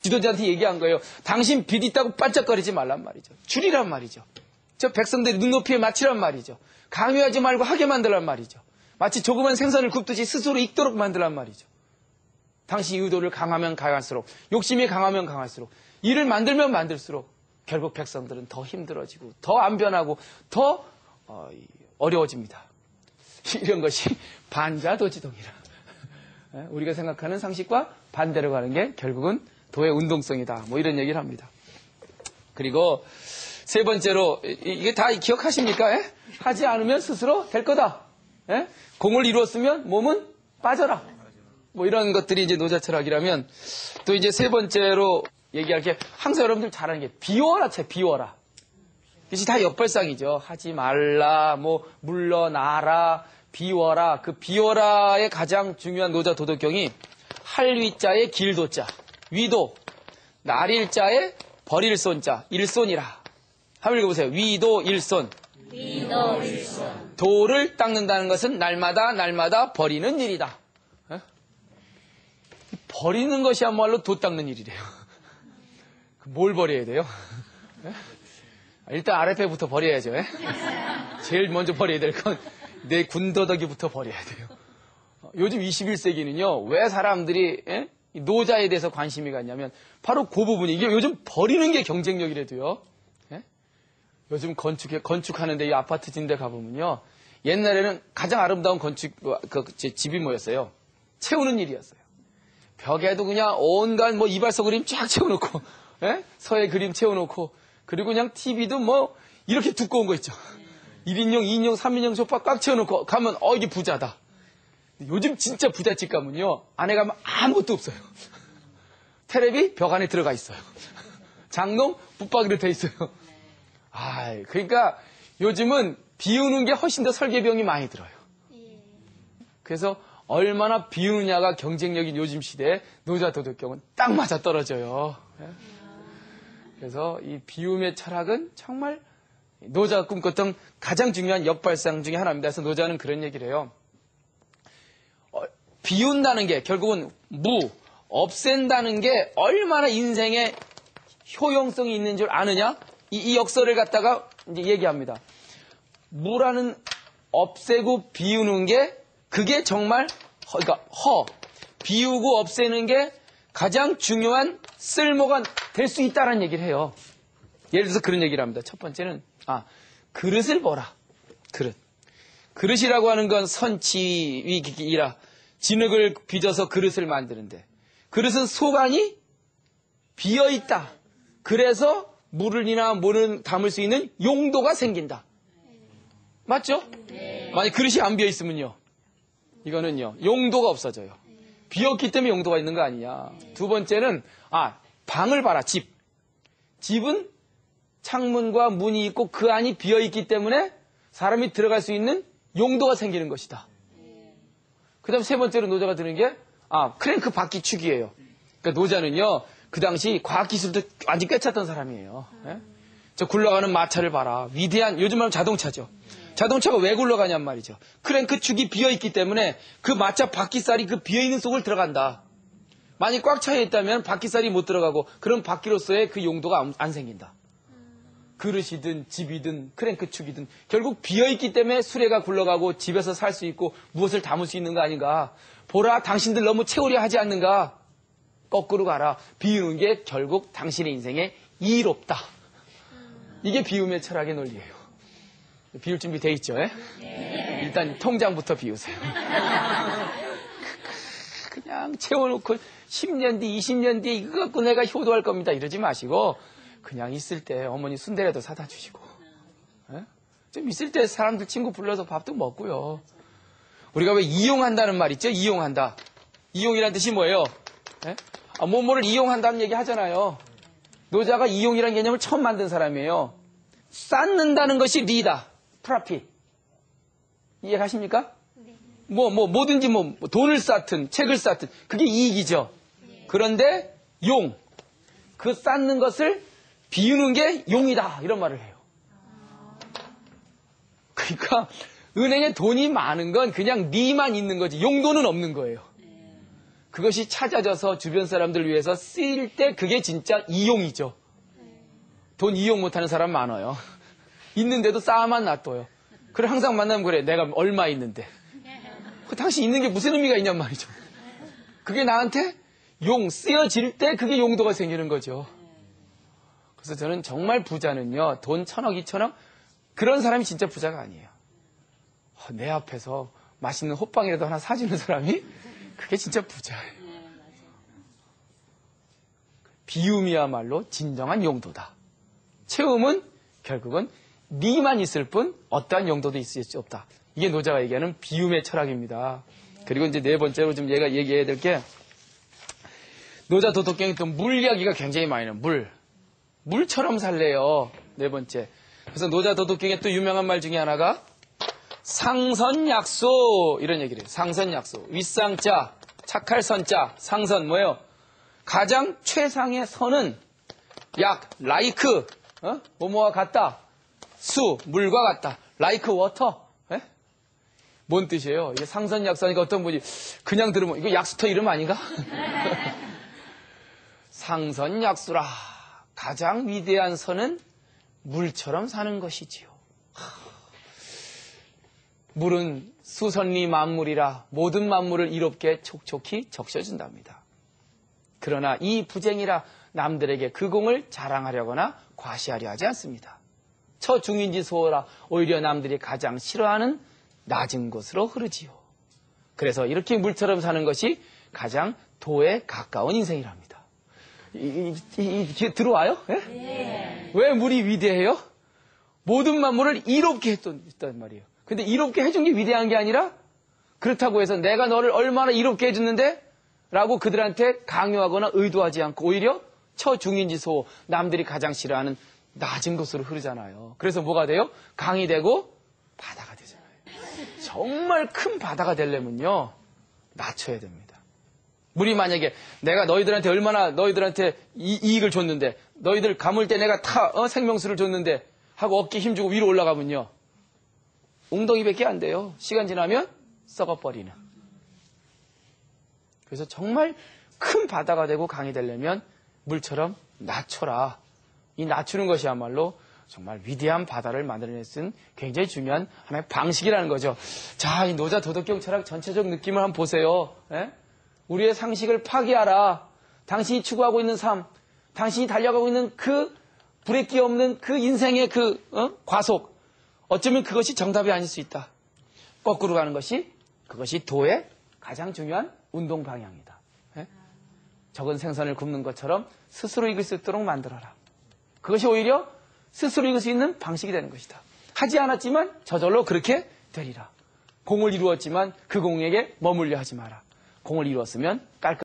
지도자한테 얘기한 거예요. 당신 빚 있다고 반짝거리지 말란 말이죠. 줄이란 말이죠. 저 백성들이 눈높이에 맞추란 말이죠. 강요하지 말고 하게 만들란 말이죠. 마치 조그만 생선을 굽듯이 스스로 익도록 만들란 말이죠. 당신 의도를 강하면 강할수록, 욕심이 강하면 강할수록, 일을 만들면 만들수록 결국 백성들은 더 힘들어지고 더 안 변하고 더 어려워집니다. 이런 것이 반자도지동이라. 우리가 생각하는 상식과 반대로 가는 게 결국은 도의 운동성이다. 뭐 이런 얘기를 합니다. 그리고 세 번째로 이게 다 기억하십니까? 에? 하지 않으면 스스로 될 거다. 에? 공을 이루었으면 몸은 빠져라. 뭐 이런 것들이 이제 노자 철학이라면 또 이제 세 번째로 얘기할 게 항상 여러분들 잘하는 게 비워라 책 비워라. 이것이 다 역발상이죠. 하지 말라, 뭐 물러나라, 비워라. 그 비워라의 가장 중요한 노자 도덕경이 할위자의 길도자, 위도, 날일자의 버릴 손자, 일손이라. 한번 읽어보세요. 위도 일손. 위도 일손. 도를 닦는다는 것은 날마다 날마다 버리는 일이다. 에? 버리는 것이야말로 도 닦는 일이래요. 뭘 버려야 돼요? 에? 일단 아랫배부터 버려야죠. 에? 제일 먼저 버려야 될 건 내 군더더기부터 버려야 돼요. 요즘 21세기는요. 왜 사람들이 에? 노자에 대해서 관심이 갔냐면 바로 그 부분이 이게 요즘 버리는 게 경쟁력이라도요. 에? 요즘 건축하는데 이 아파트 짓는 데 가보면요. 옛날에는 가장 아름다운 집이 뭐였어요? 채우는 일이었어요. 벽에도 그냥 온갖 뭐 이발소 그림 쫙 채워놓고 에? 서예 그림 채워놓고 그리고 그냥 TV도 뭐 이렇게 두꺼운 거 있죠. 1인용, 2인용, 3인용 소파 꽉 채워놓고 가면 이게 부자다. 요즘 진짜 부잣집 가면요. 안에 가면 아무것도 없어요. 테레비 벽 안에 들어가 있어요. 장롱 붙박이로 돼 있어요. 그러니까 요즘은 비우는 게 훨씬 더 설계비용이 많이 들어요. 그래서 얼마나 비우느냐가 경쟁력인 요즘 시대에 노자 도덕경은 딱 맞아 떨어져요. 그래서 이 비움의 철학은 정말 노자가 꿈꿨던 가장 중요한 역발상 중에 하나입니다. 그래서 노자는 그런 얘기를 해요. 비운다는 게 결국은 없앤다는 게 얼마나 인생에 효용성이 있는 줄 아느냐? 이 역설을 갖다가 이제 얘기합니다. 무라는 없애고 비우는 게 그게 정말 그러니까 비우고 없애는 게 가장 중요한 쓸모가 될 수 있다는 얘기를 해요. 예를 들어서 그런 얘기를 합니다. 첫 번째는 그릇을 보라. 그릇이라고 하는 건 선치위기라 진흙을 빚어서 그릇을 만드는데 그릇은 속 안이 비어있다. 그래서 물이나 뭐를 담을 수 있는 용도가 생긴다. 맞죠? 네. 만약 그릇이 안 비어있으면요. 이거는요. 용도가 없어져요. 비었기 때문에 용도가 있는 거 아니냐. 두 번째는 방을 봐라. 집은 창문과 문이 있고 그 안이 비어있기 때문에 사람이 들어갈 수 있는 용도가 생기는 것이다. 그 다음 세 번째로 노자가 드는 게 크랭크 바퀴 축이에요. 그러니까 노자는요. 그 당시 과학기술도 완전 꿰찼던 사람이에요. 저 굴러가는 마차를 봐라. 위대한 요즘 말하면 자동차죠. 자동차가 왜 굴러가냔 말이죠. 크랭크 축이 비어있기 때문에 그 마차 바퀴살이 그 비어있는 속을 들어간다. 만약 꽉 차여 있다면 바퀴살이 못 들어가고 그런 바퀴로서의 그 용도가 안 생긴다. 그릇이든 집이든 크랭크 축이든 결국 비어있기 때문에 수레가 굴러가고 집에서 살 수 있고 무엇을 담을 수 있는 거 아닌가. 보라 당신들 너무 채우려 하지 않는가. 거꾸로 가라. 비우는 게 결국 당신의 인생에 이롭다. 이게 비움의 철학의 논리예요. 비울 준비 돼 있죠? 네. 일단 통장부터 비우세요. 그냥 채워놓고 10년 뒤, 20년 뒤에 이거 갖고 내가 효도할 겁니다. 이러지 마시고 그냥 있을 때 어머니 순대라도 사다 주시고 좀 있을 때 사람들 친구 불러서 밥도 먹고요. 우리가 왜 이용한다는 말 있죠? 이용한다. 이용이란 뜻이 뭐예요? 뭐뭐를 이용한다는 얘기 하잖아요. 노자가 이용이라는 개념을 처음 만든 사람이에요. 쌓는다는 것이 리다. 프라핏. 이해가십니까? 네. 뭐든지 돈을 쌓든 책을 쌓든 그게 이익이죠. 네. 그런데 그 쌓는 것을 비우는 게 용이다. 이런 말을 해요. 그러니까 은행에 돈이 많은 건 그냥 리만 있는 거지 용도는 없는 거예요. 그것이 찾아져서 주변 사람들 위해서 쓰일 때 그게 진짜 이용이죠. 돈 이용 못하는 사람 많아요. 있는데도 쌓아만 놔둬요. 그래 항상 만나면 그래. 내가 얼마 있는데. 당신 있는 게 무슨 의미가 있냔 말이죠. 그게 나한테 쓰여질 때 그게 용도가 생기는 거죠. 그래서 저는 정말 부자는요. 돈 1,000억, 2,000억 그런 사람이 진짜 부자가 아니에요. 내 앞에서 맛있는 호빵이라도 하나 사주는 사람이 그게 진짜 부자예요. 비움이야말로 진정한 용도다. 채움은 결국은 니만 있을 뿐 어떠한 용도도 있을 수 없다. 이게 노자가 얘기하는 비움의 철학입니다. 그리고 이제 네 번째로 좀 얘가 얘기해야 될 게 노자 도덕경이 또 물 이야기가 굉장히 많이 나요. 물처럼 살래요. 네 번째. 그래서 노자 도덕경의 또 유명한 말 중에 하나가 상선약소 이런 얘기를 해요. 상선약소. 윗상자, 착할 선자, 상선 뭐예요? 가장 최상의 선은 like, 뭐뭐와 같다. 수, 물과 같다. like water. 예? 뭔 뜻이에요? 이게 상선약소니까 어떤 분이 그냥 들으면 이거 약수터 이름 아닌가? 상선약수라. 가장 위대한 선은 물처럼 사는 것이지요. 물은 수선리 만물이라 모든 만물을 이롭게 촉촉히 적셔준답니다. 그러나 이 부쟁이라 남들에게 그 공을 자랑하려거나 과시하려 하지 않습니다. 처중인지 소호라 오히려 남들이 가장 싫어하는 낮은 곳으로 흐르지요. 그래서 이렇게 물처럼 사는 것이 가장 도에 가까운 인생이랍니다. 이게 들어와요? 예? 네. 왜 물이 위대해요? 모든 만물을 이롭게 했단 말이에요. 근데 이롭게 해준 게 위대한 게 아니라 그렇다고 해서 내가 너를 얼마나 이롭게 해줬는데 라고 그들한테 강요하거나 의도하지 않고 오히려 처중인지소 남들이 가장 싫어하는 낮은 곳으로 흐르잖아요. 그래서 뭐가 돼요? 강이 되고 바다가 되잖아요. 정말 큰 바다가 되려면요 낮춰야 됩니다. 물이 만약에 내가 너희들한테 얼마나 너희들한테 이익을 줬는데 너희들 감을 때 내가 생명수를 줬는데 하고 어깨 힘주고 위로 올라가면요 웅덩이밖에 안 돼요. 시간 지나면 썩어버리는. 그래서 정말 큰 바다가 되고 강이 되려면 물처럼 낮춰라. 이 낮추는 것이야말로 정말 위대한 바다를 만들어낼 수 있는 굉장히 중요한 하나의 방식이라는 거죠. 자, 이 노자 도덕경 철학 전체적 느낌을 한번 보세요. 예? 우리의 상식을 파괴하라. 당신이 추구하고 있는 삶, 당신이 달려가고 있는 그 브레이크 없는 그 인생의 그 과속. 어쩌면 그것이 정답이 아닐 수 있다. 거꾸로 가는 그것이 도의 가장 중요한 운동 방향이다. 예? 적은 생선을 굽는 것처럼 스스로 익을 수 있도록 만들어라. 그것이 오히려 스스로 익을 수 있는 방식이 되는 것이다. 하지 않았지만 저절로 그렇게 되리라. 공을 이루었지만 그 공에게 머물려 하지 마라. 공을 이루었으면 깔끔